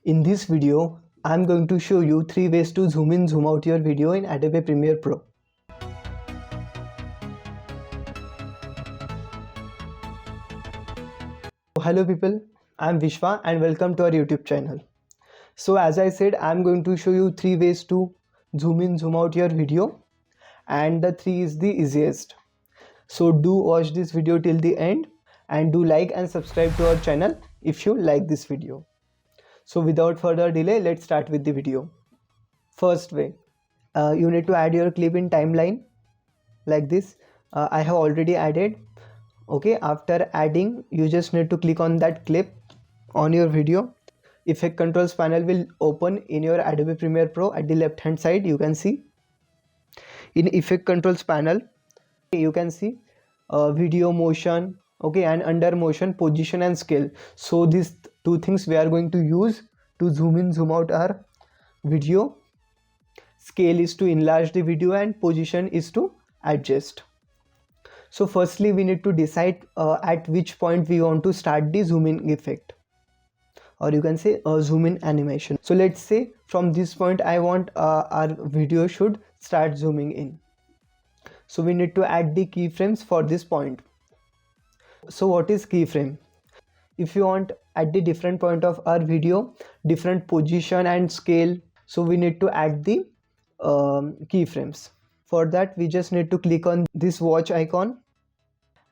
In this video, I'm going to show you 3 ways to zoom in, zoom out your video in Adobe Premiere Pro. Hello people, I'm Vishwa and welcome to our YouTube channel. So as I said, I'm going to show you 3 ways to zoom in, zoom out your video, and the 3 is the easiest. So do watch this video till the end and do like and subscribe to our channel if you like this video. So without further delay, let's start with the video. First way, you need to add your clip in timeline like this. I have already added. Okay, after adding, you just need to click on that clip on your video. Effect controls panel will open in your Adobe Premiere Pro. At the left hand side, you can see in effect controls panel, you can see video, motion, okay, and under motion, position and scale. So these two things we are going to use to zoom in, zoom out our video. Scale is to enlarge the video and position is to adjust. So firstly, we need to decide at which point we want to start the zoom in effect, or you can say zoom in animation. So let's say from this point I want our video should start zooming in. So we need to add the keyframes for this point. So what is keyframe? If you want at the different point of our video, different position and scale, so we need to add the keyframes. For that, we just need to click on this watch icon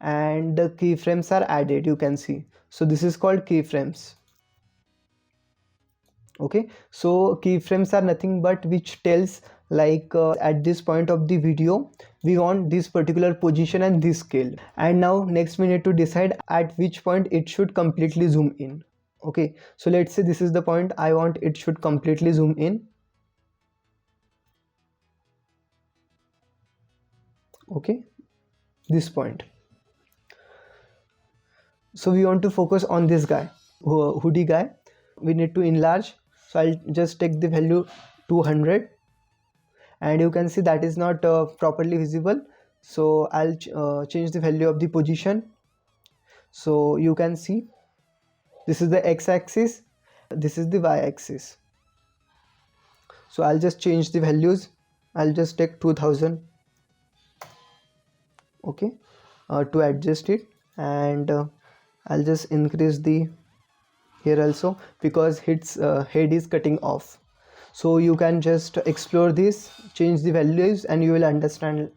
and the keyframes are added, you can see. So this is called keyframes. Okay, so keyframes are nothing but which tells like at this point of the video we want this particular position and this scale. And now next we need to decide at which point it should completely zoom in. Okay, so let's say this is the point I want it should completely zoom in. Okay, this point. So we want to focus on this guy, hoodie guy. We need to enlarge. So I'll just take the value 200 and you can see that is not properly visible. So I'll change the value of the position. So you can see this is the x-axis, this is the y-axis. So I'll just change the values. I'll just take 2000, okay, to adjust it, and I'll just increase the here also because its head is cutting off. So you can just explore this, change the values, and you will understand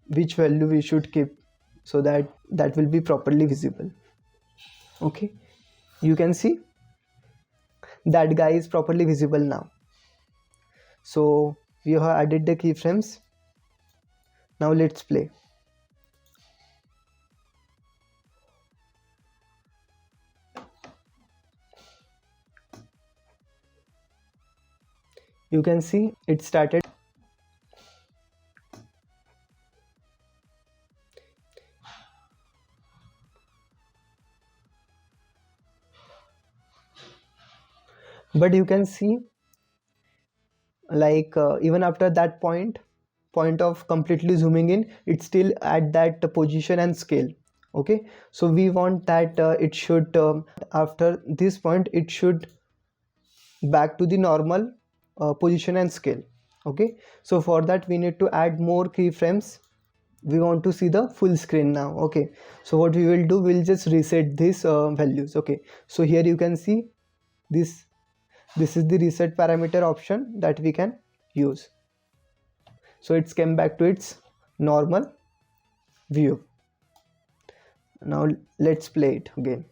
which value we should keep so that that will be properly visible. Okay, you can see that guy is properly visible now. So we have added the keyframes. Now let's play. You can see it started. But you can see like even after that point of completely zooming in, it's still at that position and scale. Okay, so we want that it should after this point it should back to the normal position and scale. Okay, so for that we need to add more keyframes. We want to see the full screen now. Okay, so what we will do, we'll just reset these values. Okay, so here you can see this is the reset parameter option that we can use. So it's came back to its normal view. Now let's play it again.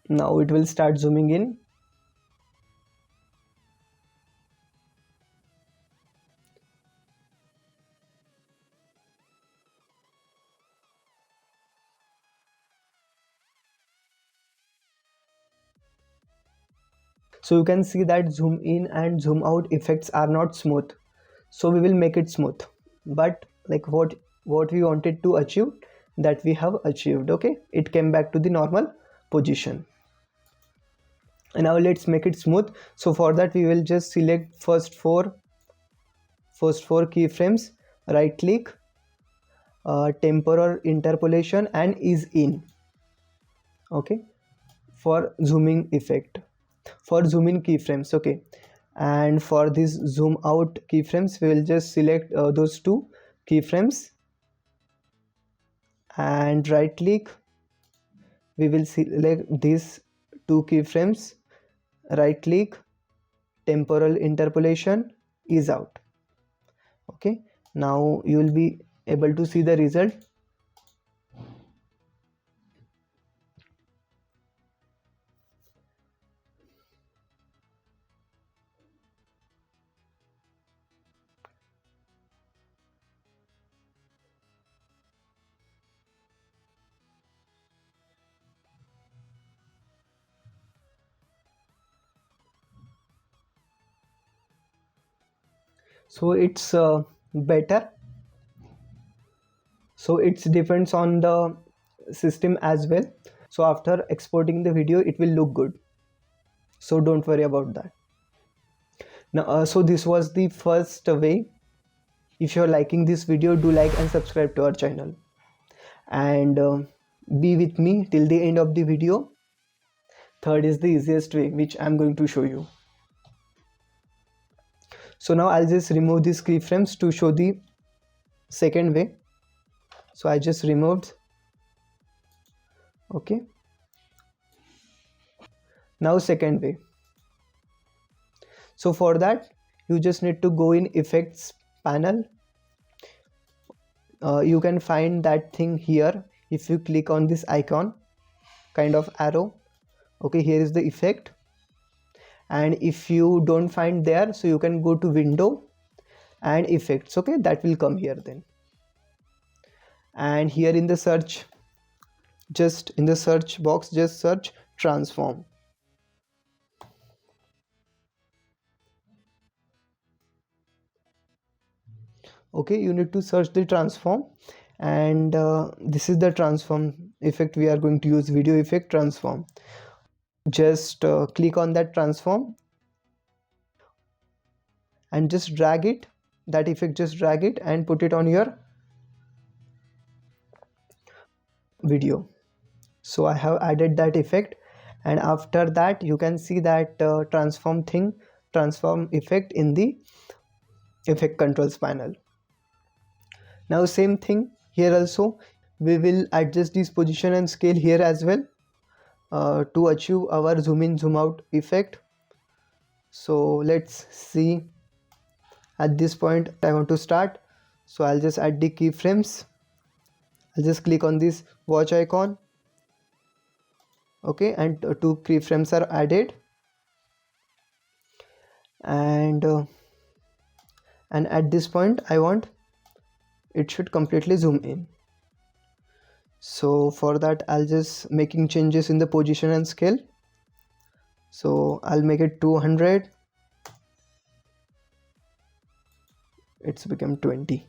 Now it will start zooming in. So you can see that zoom in and zoom out effects are not smooth. So we will make it smooth. But like what we wanted to achieve, that we have achieved. Okay, it came back to the normal position. And now let's make it smooth. So for that we will just select first four keyframes, right click temporal interpolation and ease in. Okay, for zooming effect, for zoom in keyframes. Okay, and for this zoom out keyframes we will just select those two keyframes and right click. We will select these two keyframes, right click, temporal interpolation, ease out. Okay, now you will be able to see the result. So it's better. So it depends on the system as well. So after exporting the video it will look good, so don't worry about that. Now so this was the first way. If you're liking this video, do like and subscribe to our channel, and be with me till the end of the video. Third is the easiest way, which I'm going to show you. So now I'll just remove these keyframes to show the second way. So I just removed. Okay, now second way. So for that you just need to go in effects panel. You can find that thing here if you click on this icon, kind of arrow. Okay, here is the effect, and if you don't find there, so you can go to window and effects. Okay, that will come here then, and here in the search, just in the search box, just search transform. Okay, you need to search the transform, and this is the transform effect we are going to use, video effect transform. Just click on that transform and just drag it, that effect, just drag it and put it on your video. So I have added that effect, and after that you can see that transform effect in the effect controls panel. Now same thing here also, we will adjust this position and scale here as well to achieve our zoom in zoom out effect. So let's see. At this point I want to start, so I'll just add the keyframes. I'll just click on this watch icon. Okay, and two keyframes are added, and at this point I want it should completely zoom in. So for that I'll just making changes in the position and scale. So I'll make it 200. It's become 20.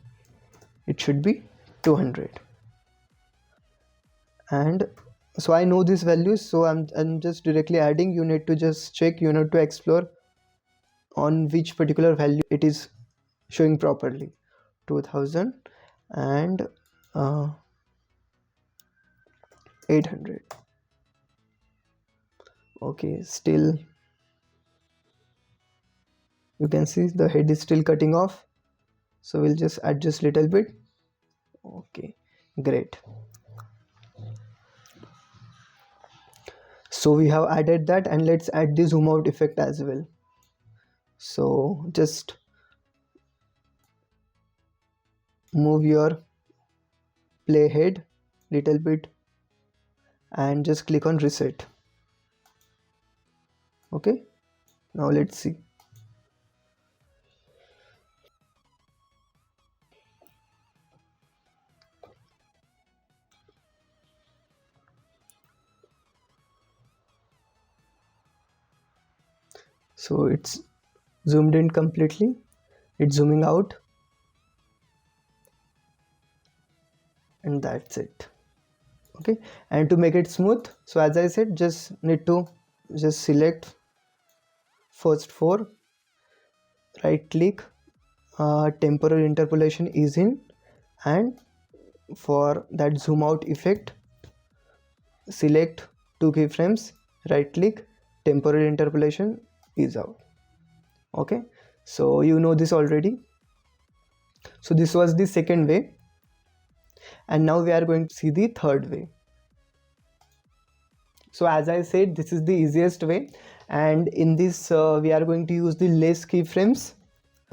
It should be 200. And so I know these values, so I'm just directly adding. You need to just check, you need to explore on which particular value it is showing properly. 2000 and 800. Okay, still you can see the head is still cutting off, so we'll just adjust little bit. Okay, great. So we have added that, and let's add the zoom out effect as well. So just move your playhead little bit and just click on reset. Okay, now let's see. So it's zoomed in completely, it's zooming out, and that's it. Okay, and to make it smooth, so as I said, just need to just select first four, right click, temporal interpolation is in, and for that zoom out effect, select two keyframes, right click, temporary interpolation, ease out. Okay, so you know this already. So this was the second way, and now we are going to see the third way. So as I said, this is the easiest way, and in this we are going to use the less keyframes.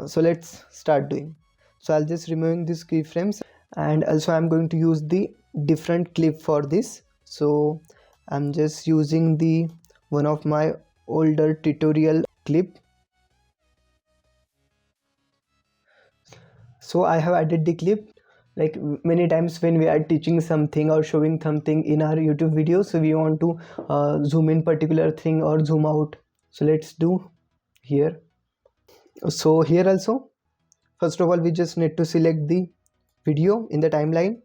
So let's start doing. So I'll just removing these keyframes, and also I'm going to use the different clip for this. So I'm just using the one of my older tutorial clip. So I have added the clip. Like many times when we are teaching something or showing something in our YouTube video, so we want to zoom in particular thing or zoom out. So let's do here. So here also, first of all, we just need to select the video in the timeline.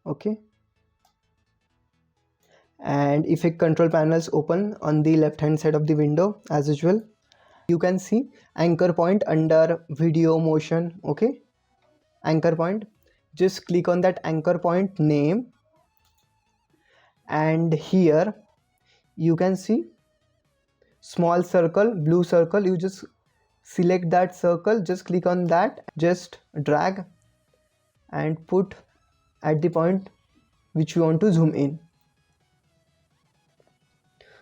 Okay, and effect control panels open on the left hand side of the window as usual. You can see anchor point under video motion. Okay, anchor point, just click on that anchor point name, and here you can see small circle, blue circle. You just select that circle, just click on that, just drag and put at the point which you want to zoom in.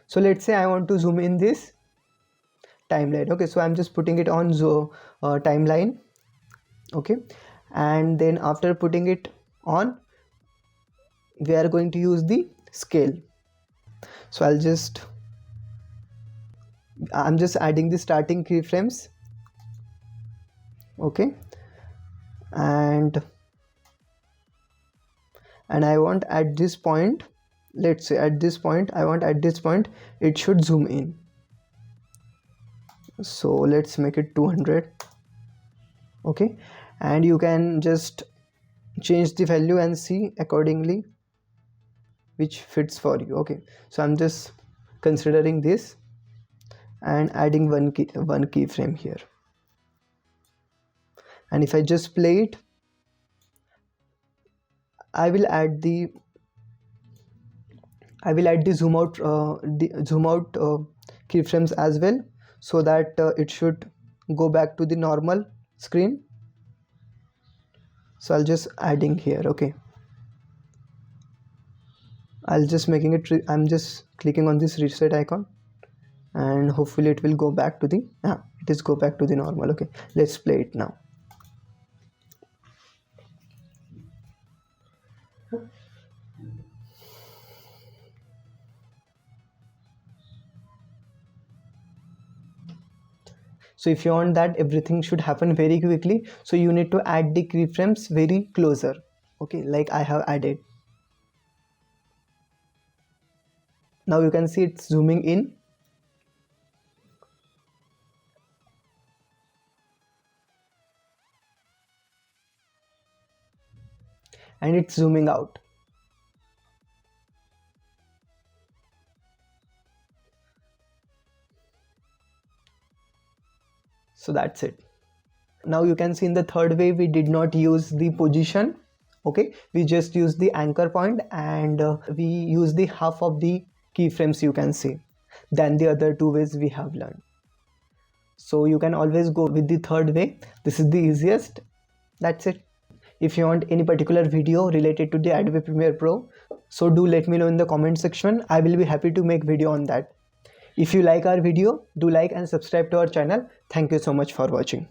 So let's say I want to zoom in this timeline. Okay, so I'm just putting it on timeline. Okay, and then after putting it on, we are going to use the scale. So I'm just adding the starting keyframes. Okay, and I want at this point, let's say at this point, I want at this point it should zoom in. So let's make it 200. Okay, and you can just change the value and see accordingly which fits for you. Okay, so I'm just considering this and adding one keyframe here, and if I just play it, I will add the zoom out keyframes as well, so that it should go back to the normal screen. So I'll just adding here. Okay, I'll just making it I'm just clicking on this reset icon, and hopefully it will go back to the it is go back to the normal. Okay, let's play it now. So if you want that everything should happen very quickly, so you need to add the keyframes very closer. Okay, like I have added. Now you can see it's zooming in, and it's zooming out. So that's it. Now you can see in the third way we did not use the position. Okay, we just use the anchor point, and we use the half of the keyframes, you can see, than the other two ways we have learned. So you can always go with the third way. This is the easiest. That's it. If you want any particular video related to the Adobe Premiere Pro, so do let me know in the comment section. I will be happy to make video on that. If you like our video, do like and subscribe to our channel. Thank you so much for watching.